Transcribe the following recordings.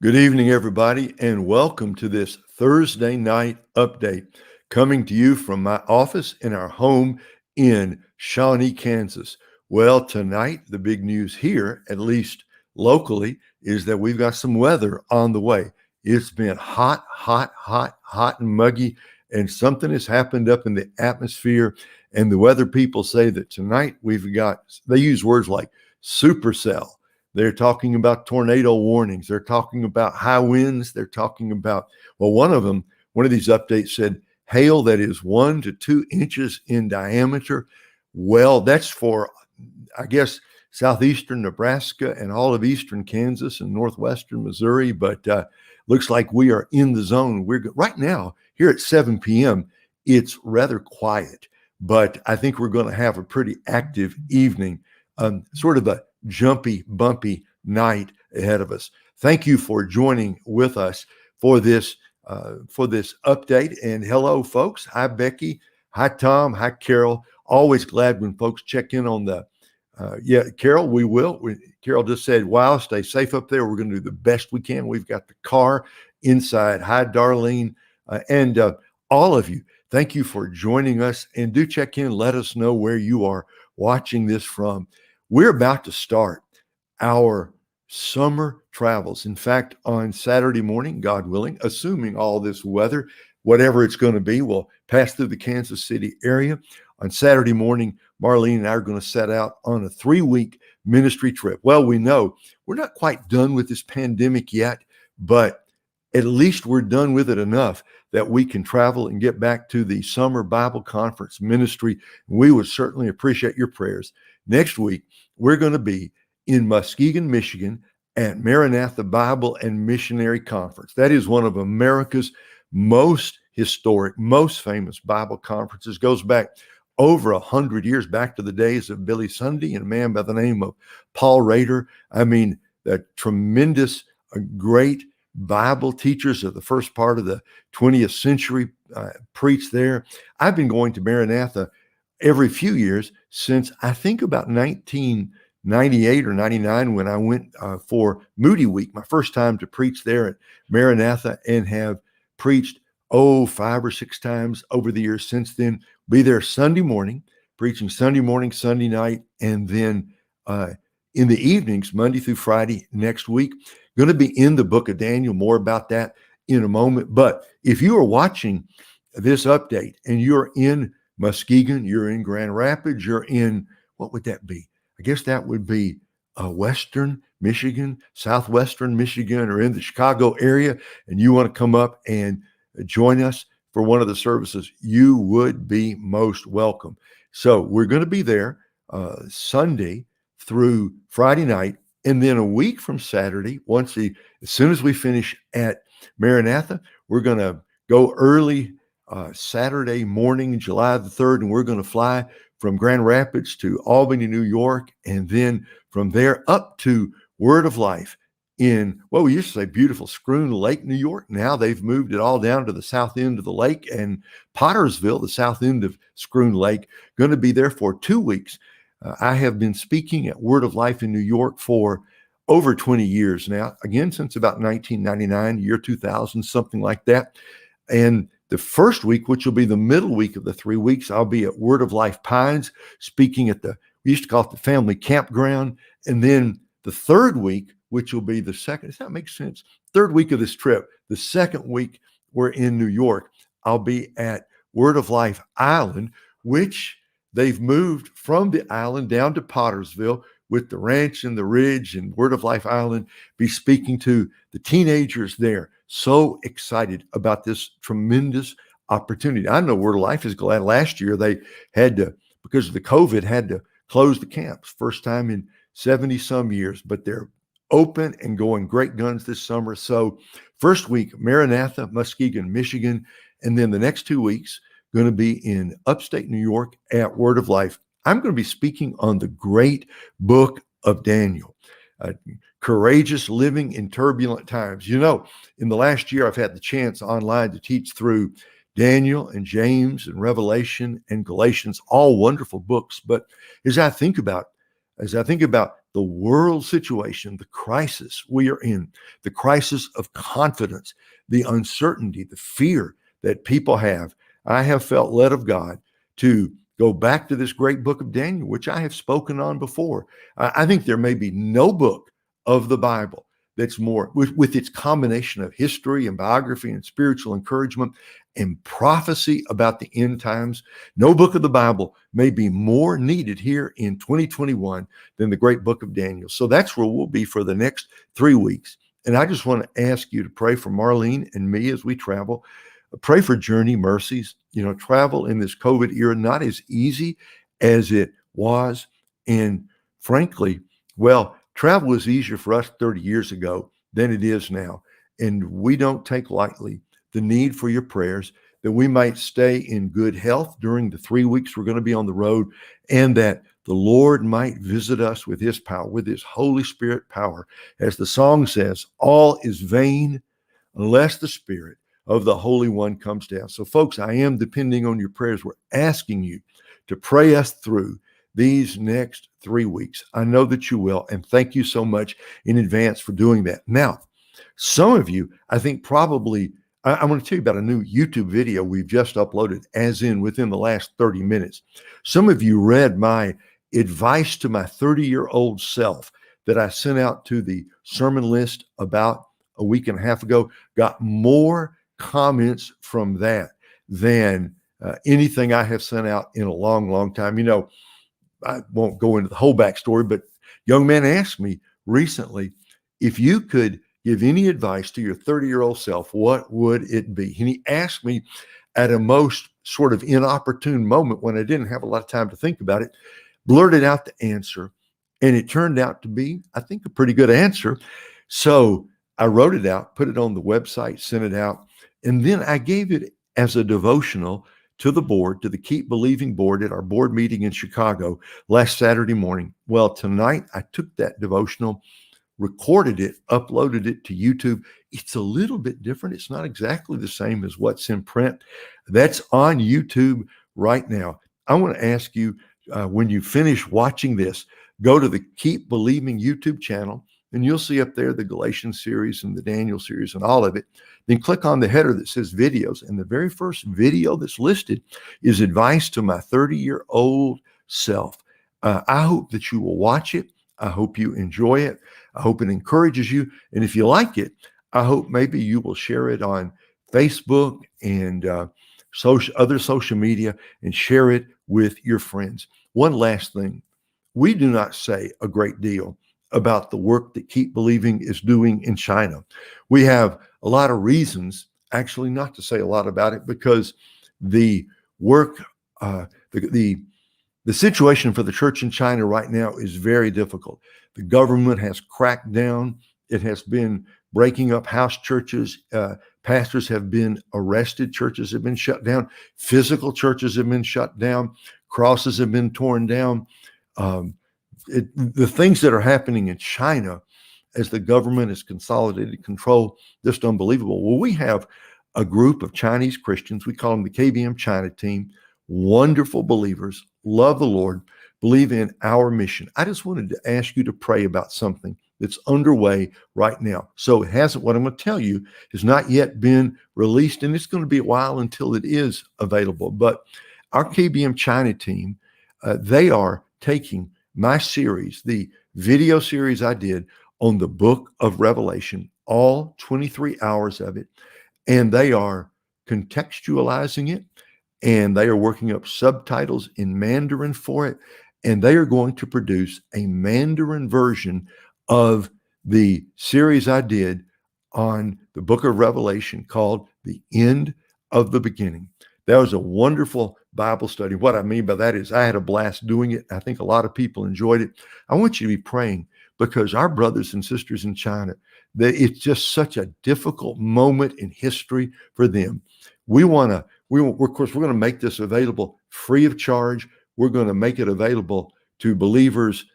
Good evening, everybody, and welcome to this Thursday night update coming to you from my office in our home in Shawnee, Kansas. Well, tonight, the big news here, at least locally, is that we've got some weather on the way. It's been hot, hot, hot, hot and muggy, and something has happened up in the atmosphere. And the weather people say that tonight they use words like supercell. They're talking about tornado warnings. They're talking about high winds. They're talking about, well, one of these updates said hail that is 1 to 2 inches in diameter. Well, that's for, I guess, southeastern Nebraska and all of eastern Kansas and northwestern Missouri. But looks like we are in the zone. We're right now here at 7 p.m. It's rather quiet, but I think we're going to have a pretty active evening, sort of a jumpy, bumpy night ahead of us. Thank you for joining with us for this update. And hello, folks. Hi, Becky. Hi, Tom. Hi, Carol. Always glad when folks check in on the. Carol, we will. Carol just said, "Wow, stay safe up there. We're going to do the best we can. We've got the car inside." Hi, Darlene, and all of you. Thank you for joining us, and do check in. Let us know where you are watching this from. We're about to start our summer travels. In fact, on Saturday morning, God willing, assuming all this weather, whatever it's going to be, will pass through the Kansas City area. On Saturday morning, Marlene and I are going to set out on a 3-week ministry trip. Well, we know we're not quite done with this pandemic yet, but at least we're done with it enough that we can travel and get back to the summer Bible conference ministry. We would certainly appreciate your prayers. Next week, we're going to be in Muskegon, Michigan at Maranatha Bible and Missionary Conference. That is one of America's most historic, most famous Bible conferences. Goes back over 100 years, back to the days of Billy Sunday and a man by the name of Paul Rader. I mean, the tremendous, great Bible teachers of the first part of the 20th century preached there. I've been going to Maranatha every few years since I think about 1998 or 99 when I went for Moody Week, my first time to preach there at Maranatha, and have preached 5 or 6 times over the years since then. Be there Sunday morning, preaching Sunday morning, Sunday night, and then in the evenings, Monday through Friday next week. Going to be in the book of Daniel. More about that in a moment. But if you are watching this update and you're in Muskegon, you're in Grand Rapids, you're in, what would that be? I guess that would be Western Michigan, Southwestern Michigan, or in the Chicago area, and you want to come up and join us for one of the services, you would be most welcome. So we're going to be there Sunday through Friday night, and then a week from Saturday, as soon as we finish at Maranatha, we're going to go early Saturday morning, July the 3rd, and we're going to fly from Grand Rapids to Albany, New York, and then from there up to Word of Life in, well, we used to say beautiful Schroon Lake, New York. Now they've moved it all down to the south end of the lake, and Pottersville, the south end of Schroon Lake, going to be there for 2 weeks. I have been speaking at Word of Life in New York for over 20 years now, again, since about 1999, year 2000, something like that. And the first week, which will be the middle week of the 3 weeks, I'll be at Word of Life Pines, speaking at we used to call it the family campground. And then the third week, which will be the second, does that make sense? Third week of this trip, the second week we're in New York, I'll be at Word of Life Island, which they've moved from the island down to Pottersville with the ranch and the ridge, and Word of Life Island, be speaking to the teenagers there. So excited about this tremendous opportunity. I know Word of Life is glad. Last year they had to, because of the COVID, had to close the camps. First time in 70 some years, but they're open and going great guns this summer. So first week, Maranatha, Muskegon, Michigan, and then the next 2 weeks, going to be in upstate New York at Word of Life. I'm going to be speaking on the great book of Daniel, courageous living in turbulent times. You know, in the last year, I've had the chance online to teach through Daniel and James and Revelation and Galatians, all wonderful books. But as I think about the world situation, the crisis we are in, the crisis of confidence, the uncertainty, the fear that people have, I have felt led of God to go back to this great book of Daniel, which I have spoken on before. I think there may be no book of the Bible that's more, with its combination of history and biography and spiritual encouragement and prophecy about the end times. No book of the Bible may be more needed here in 2021 than the great book of Daniel. So that's where we'll be for the next 3 weeks. And I just want to ask you to pray for Marlene and me as we travel. Pray for journey mercies. Travel in this COVID era, not as easy as it was. And frankly, travel was easier for us 30 years ago than it is now. And we don't take lightly the need for your prayers that we might stay in good health during the 3 weeks we're going to be on the road, and that the Lord might visit us with his power, with his Holy Spirit power. As the song says, all is vain unless the Spirit of the Holy One comes down. So folks, I am depending on your prayers. We're asking you to pray us through these next 3 weeks. I know that you will, and thank you so much in advance for doing that. Now, some of you, I think probably, I want to tell you about a new YouTube video we've just uploaded, as in within the last 30 minutes. Some of you read my advice to my 30-year-old self that I sent out to the sermon list about a week and a half ago. Got more comments from that than anything I have sent out in a long, long time. I won't go into the whole backstory, but young man asked me recently, if you could give any advice to your 30-year-old self, what would it be? And he asked me at a most sort of inopportune moment when I didn't have a lot of time to think about it, blurted out the answer, and it turned out to be, I think, a pretty good answer. So I wrote it out, put it on the website, sent it out, and then I gave it as a devotional to the board, to the Keep Believing board at our board meeting in Chicago last Saturday morning. Well, tonight I took that devotional, recorded it, uploaded it to YouTube. It's a little bit different. It's not exactly the same as what's in print. That's on YouTube right now. I want to ask you, when you finish watching this, go to the Keep Believing YouTube channel, and you'll see up there the Galatians series and the Daniel series and all of it. Then click on the header that says videos. And the very first video that's listed is advice to my 30-year-old self. I hope that you will watch it. I hope you enjoy it. I hope it encourages you. And if you like it, I hope maybe you will share it on Facebook and other social media and share it with your friends. One last thing. We do not say a great deal about the work that Keep Believing is doing in China. We have a lot of reasons, actually, not to say a lot about it, because the work, the situation for the church in China right now is very difficult. The government has cracked down. It has been breaking up house churches. Pastors have been arrested. Churches have been shut down. Physical churches have been shut down. Crosses have been torn down. The things that are happening in China as the government has consolidated control, just unbelievable. Well, we have a group of Chinese Christians. We call them the KBM China team. Wonderful believers, love the Lord, believe in our mission. I just wanted to ask you to pray about something that's underway right now. So it hasn't, what I'm going to tell you has not yet been released, and it's going to be a while until it is available. But our KBM China team, they are taking my series, the video series I did on the book of Revelation, all 23 hours of it, and they are contextualizing it, and they are working up subtitles in Mandarin for it, and they are going to produce a Mandarin version of the series I did on the book of Revelation called The End of the Beginning. That was a wonderful Bible study. What I mean by that is I had a blast doing it. I think a lot of people enjoyed it. I want you to be praying, because our brothers and sisters in China, that it's just such a difficult moment in history for them. Of course, we're going to make this available free of charge. We're going to make it available to believers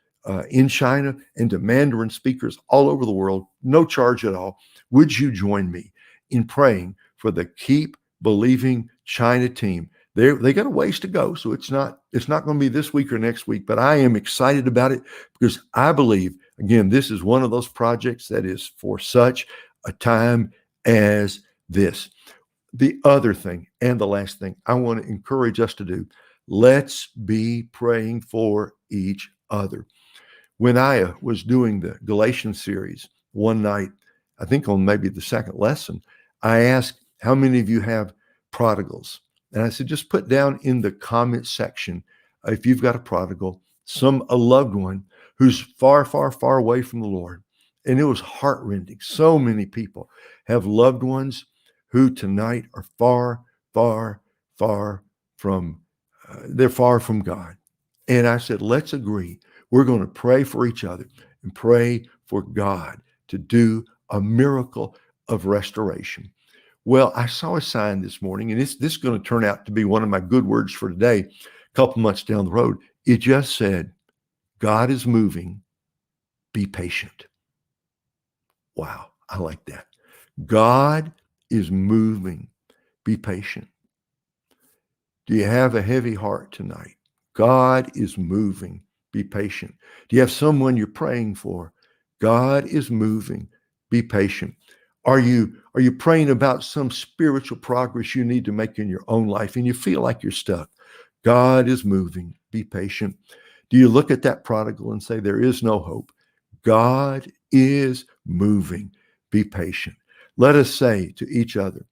in China and to Mandarin speakers all over the world, no charge at all. Would you join me in praying for the Keep Believing China team They got a ways to go, so it's not going to be this week or next week, but I am excited about it because I believe, again, this is one of those projects that is for such a time as this. The other thing and the last thing I want to encourage us to do, let's be praying for each other. When I was doing the Galatians series one night, I think on maybe the second lesson, I asked, how many of you have prodigals? And I said, just put down in the comment section if you've got a prodigal, a loved one who's far, far, far away from the Lord. And it was heartrending. So many people have loved ones who tonight are far, far, far from, they're far from God. And I said, let's agree. We're going to pray for each other and pray for God to do a miracle of restoration. Well, I saw a sign this morning, and this is going to turn out to be one of my good words for today, a couple months down the road. It just said, God is moving, be patient. Wow, I like that. God is moving, be patient. Do you have a heavy heart tonight? God is moving, be patient. Do you have someone you're praying for? God is moving, be patient. Are you praying about some spiritual progress you need to make in your own life and you feel like you're stuck? God is moving, be patient. Do you look at that prodigal and say, there is no hope? God is moving, be patient. Let us say to each other,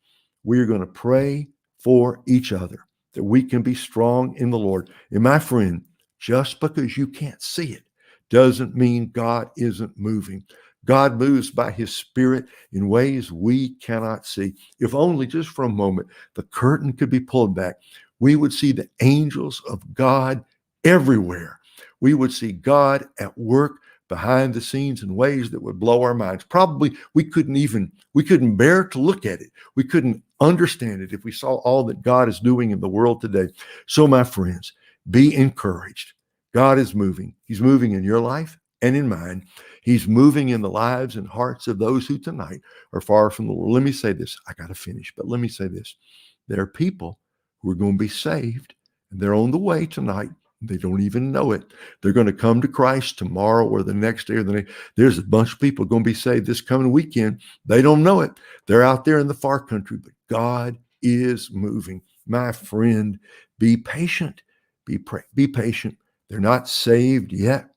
we're going to pray for each other that we can be strong in the Lord. And my friend, just because you can't see it doesn't mean God isn't moving. God moves by his Spirit in ways we cannot see. If only just for a moment the curtain could be pulled back, we would see the angels of God everywhere. We would see God at work behind the scenes in ways that would blow our minds. Probably we couldn't bear to look at it. We couldn't understand it if we saw all that God is doing in the world today. So my friends, be encouraged. God is moving. He's moving in your life and in mine. He's moving in the lives and hearts of those who tonight are far from the Lord. Let me say this. I got to finish, but let me say this. There are people who are going to be saved, and they're on the way tonight. They don't even know it. They're going to come to Christ tomorrow or the next day or the next. There's a bunch of people going to be saved this coming weekend. They don't know it. They're out there in the far country, but God is moving. My friend, be patient. Be patient. They're not saved yet.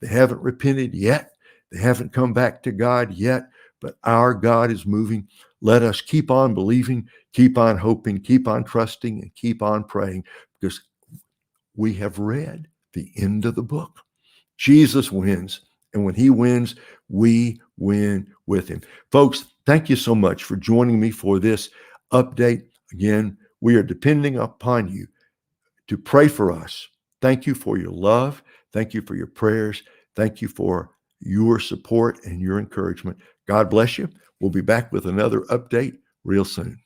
They haven't repented yet. They haven't come back to God yet, but our God is moving. Let us keep on believing, keep on hoping, keep on trusting, and keep on praying, because we have read the end of the book. Jesus wins, and when he wins, we win with him. Folks, thank you so much for joining me for this update. Again, we are depending upon you to pray for us. Thank you for your love. Thank you for your prayers. Thank you for your support and your encouragement. God bless you. We'll be back with another update real soon.